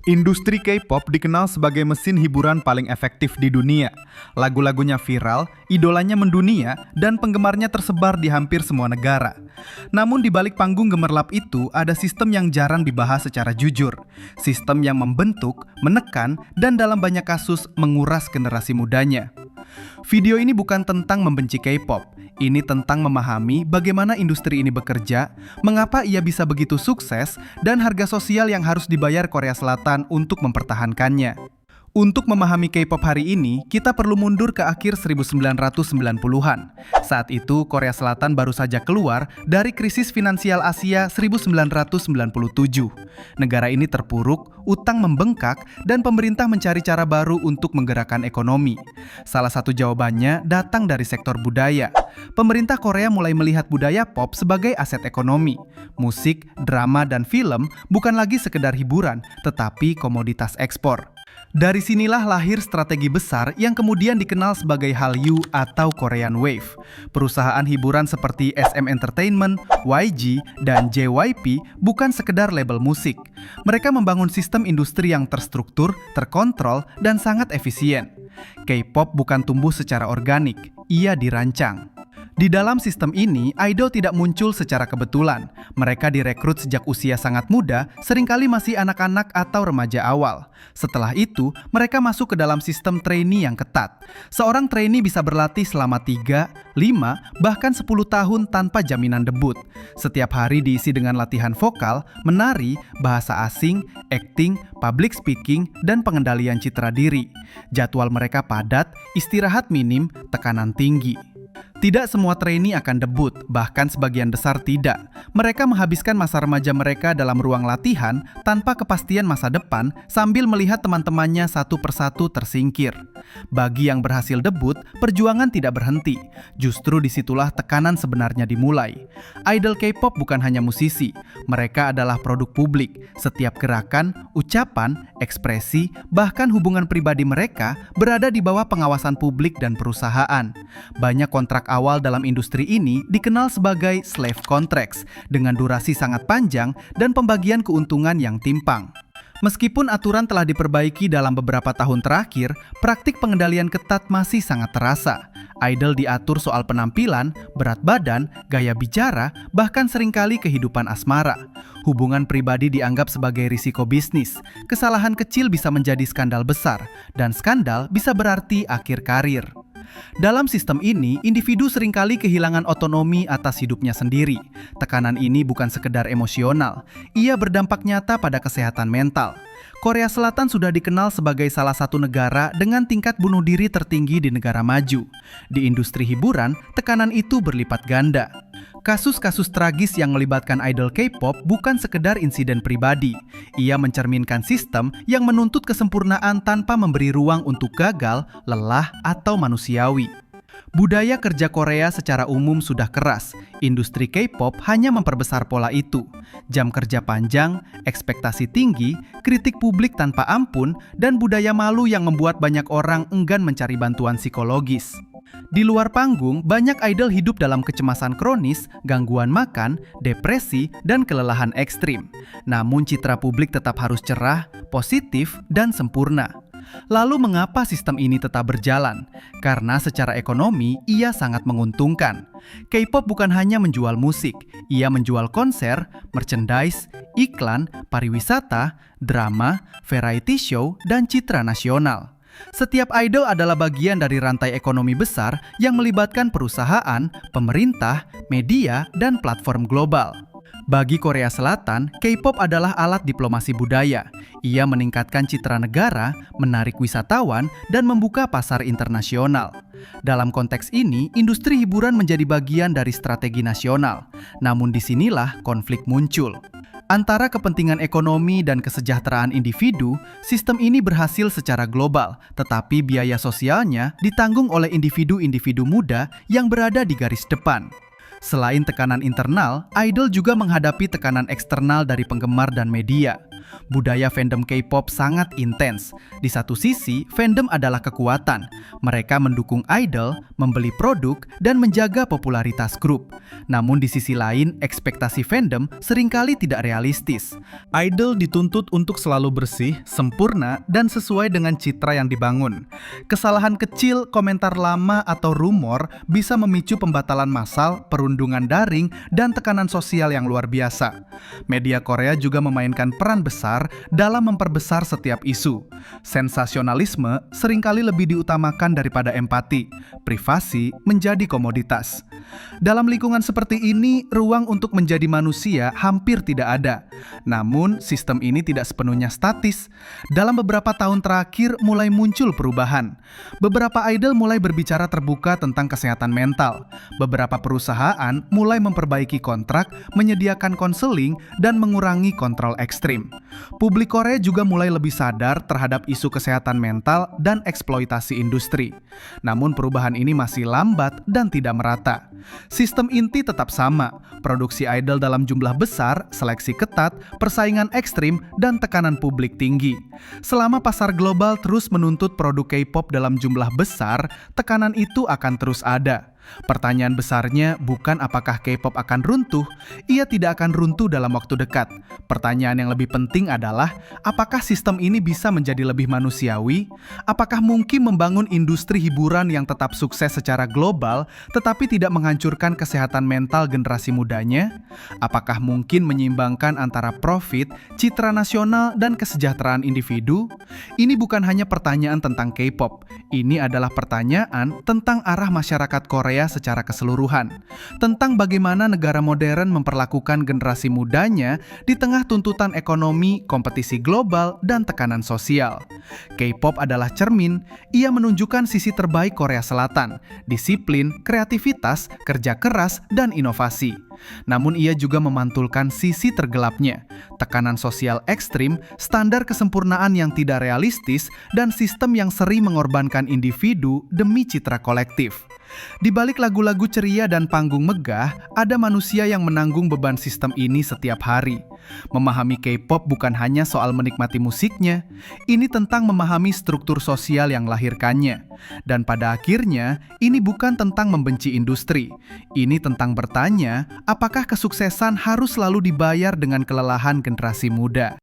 Industri K-pop dikenal sebagai mesin hiburan paling efektif di dunia. Lagu-lagunya viral, idolanya mendunia, dan penggemarnya tersebar di hampir semua negara. Namun di balik panggung gemerlap itu ada sistem yang jarang dibahas secara jujur. Sistem yang membentuk, menekan, dan dalam banyak kasus menguras generasi mudanya. Video ini bukan tentang membenci K-pop. Ini tentang memahami bagaimana industri ini bekerja, mengapa ia bisa begitu sukses, dan harga sosial yang harus dibayar Korea Selatan untuk mempertahankannya. Untuk memahami K-pop hari ini, kita perlu mundur ke akhir 1990-an. Saat itu, Korea Selatan baru saja keluar dari krisis finansial Asia 1997. Negara ini terpuruk, utang membengkak, dan pemerintah mencari cara baru untuk menggerakkan ekonomi. Salah satu jawabannya datang dari sektor budaya. Pemerintah Korea mulai melihat budaya pop sebagai aset ekonomi. Musik, drama, dan film bukan lagi sekedar hiburan, tetapi komoditas ekspor. Dari sinilah lahir strategi besar yang kemudian dikenal sebagai Hallyu atau Korean Wave. Perusahaan hiburan seperti SM Entertainment, YG, dan JYP bukan sekedar label musik. Mereka membangun sistem industri yang terstruktur, terkontrol, dan sangat efisien. K-pop bukan tumbuh secara organik, ia dirancang. Di dalam sistem ini, idol tidak muncul secara kebetulan. Mereka direkrut sejak usia sangat muda, seringkali masih anak-anak atau remaja awal. Setelah itu, mereka masuk ke dalam sistem trainee yang ketat. Seorang trainee bisa berlatih selama 3, 5, bahkan 10 tahun tanpa jaminan debut. Setiap hari diisi dengan latihan vokal, menari, bahasa asing, acting, public speaking, dan pengendalian citra diri. Jadwal mereka padat, istirahat minim, tekanan tinggi. Tidak semua trainee akan debut, bahkan sebagian besar tidak. Mereka menghabiskan masa remaja mereka dalam ruang latihan tanpa kepastian masa depan sambil melihat teman-temannya satu persatu tersingkir. Bagi yang berhasil debut, perjuangan tidak berhenti. Justru disitulah tekanan sebenarnya dimulai. Idol K-pop bukan hanya musisi, mereka adalah produk publik. Setiap gerakan, ucapan, ekspresi, bahkan hubungan pribadi mereka berada di bawah pengawasan publik dan perusahaan. Banyak kontrak awal dalam industri ini dikenal sebagai slave contracts dengan durasi sangat panjang dan pembagian keuntungan yang timpang. Meskipun aturan telah diperbaiki dalam beberapa tahun terakhir, praktik pengendalian ketat masih sangat terasa. Idol diatur soal penampilan, berat badan, gaya bicara, bahkan seringkali kehidupan asmara. Hubungan pribadi dianggap sebagai risiko bisnis. Kesalahan kecil bisa menjadi skandal besar, dan skandal bisa berarti akhir karir. Dalam sistem ini, individu seringkali kehilangan otonomi atas hidupnya sendiri. Tekanan ini bukan sekedar emosional, ia berdampak nyata pada kesehatan mental. Korea Selatan sudah dikenal sebagai salah satu negara dengan tingkat bunuh diri tertinggi di negara maju. Di industri hiburan, tekanan itu berlipat ganda. Kasus-kasus tragis yang melibatkan idol K-pop bukan sekedar insiden pribadi. Ia mencerminkan sistem yang menuntut kesempurnaan tanpa memberi ruang untuk gagal, lelah, atau manusiawi. Budaya kerja Korea secara umum sudah keras. Industri K-pop hanya memperbesar pola itu. Jam kerja panjang, ekspektasi tinggi, kritik publik tanpa ampun, dan budaya malu yang membuat banyak orang enggan mencari bantuan psikologis. Di luar panggung, banyak idol hidup dalam kecemasan kronis, gangguan makan, depresi, dan kelelahan ekstrim. Namun citra publik tetap harus cerah, positif, dan sempurna. Lalu mengapa sistem ini tetap berjalan? Karena secara ekonomi, ia sangat menguntungkan. K-pop bukan hanya menjual musik, ia menjual konser, merchandise, iklan, pariwisata, drama, variety show, dan citra nasional. Setiap idol adalah bagian dari rantai ekonomi besar yang melibatkan perusahaan, pemerintah, media, dan platform global. Bagi Korea Selatan, K-pop adalah alat diplomasi budaya. Ia meningkatkan citra negara, menarik wisatawan, dan membuka pasar internasional. Dalam konteks ini, industri hiburan menjadi bagian dari strategi nasional. Namun disinilah konflik muncul. Antara kepentingan ekonomi dan kesejahteraan individu, sistem ini berhasil secara global, tetapi biaya sosialnya ditanggung oleh individu-individu muda yang berada di garis depan. Selain tekanan internal, idol juga menghadapi tekanan eksternal dari penggemar dan media. Budaya fandom K-pop sangat intens. Di satu sisi, fandom adalah kekuatan. Mereka mendukung idol, membeli produk, dan menjaga popularitas grup. Namun di sisi lain, ekspektasi fandom seringkali tidak realistis. Idol dituntut untuk selalu bersih, sempurna, dan sesuai dengan citra yang dibangun. Kesalahan kecil, komentar lama, atau rumor bisa memicu pembatalan massal, perundungan daring, dan tekanan sosial yang luar biasa. Media Korea juga memainkan peran besar dalam memperbesar setiap isu. Sensasionalisme seringkali lebih diutamakan daripada empati. Privasi menjadi komoditas. Dalam lingkungan seperti ini, ruang untuk menjadi manusia hampir tidak ada. Namun, sistem ini tidak sepenuhnya statis. Dalam beberapa tahun terakhir, mulai muncul perubahan. Beberapa idol mulai berbicara terbuka tentang kesehatan mental. Beberapa perusahaan mulai memperbaiki kontrak, menyediakan konseling, dan mengurangi kontrol ekstrim. Publik Korea juga mulai lebih sadar terhadap isu kesehatan mental dan eksploitasi industri. Namun perubahan ini masih lambat dan tidak merata. Sistem inti tetap sama, produksi idol dalam jumlah besar, seleksi ketat, persaingan ekstrim, dan tekanan publik tinggi. Selama pasar global terus menuntut produk K-pop dalam jumlah besar, tekanan itu akan terus ada. Pertanyaan besarnya bukan apakah K-pop akan runtuh, ia tidak akan runtuh dalam waktu dekat. Pertanyaan yang lebih penting adalah, apakah sistem ini bisa menjadi lebih manusiawi? Apakah mungkin membangun industri hiburan yang tetap sukses secara global, tetapi tidak menghancurkan kesehatan mental generasi mudanya? Apakah mungkin menyeimbangkan antara profit, citra nasional, dan kesejahteraan individu? Ini bukan hanya pertanyaan tentang K-pop, ini adalah pertanyaan tentang arah masyarakat Korea secara keseluruhan, tentang bagaimana negara modern memperlakukan generasi mudanya di tengah tuntutan ekonomi, kompetisi global, dan tekanan sosial. K-pop adalah cermin, ia menunjukkan sisi terbaik Korea Selatan, disiplin, kreativitas, kerja keras, dan inovasi. Namun ia juga memantulkan sisi tergelapnya, tekanan sosial ekstrim, standar kesempurnaan yang tidak realistis, dan sistem yang sering mengorbankan individu demi citra kolektif. Di balik lagu-lagu ceria dan panggung megah, ada manusia yang menanggung beban sistem ini setiap hari. Memahami K-pop bukan hanya soal menikmati musiknya, ini tentang memahami struktur sosial yang melahirkannya. Dan pada akhirnya, ini bukan tentang membenci industri. Ini tentang bertanya, apakah kesuksesan harus selalu dibayar dengan kelelahan generasi muda?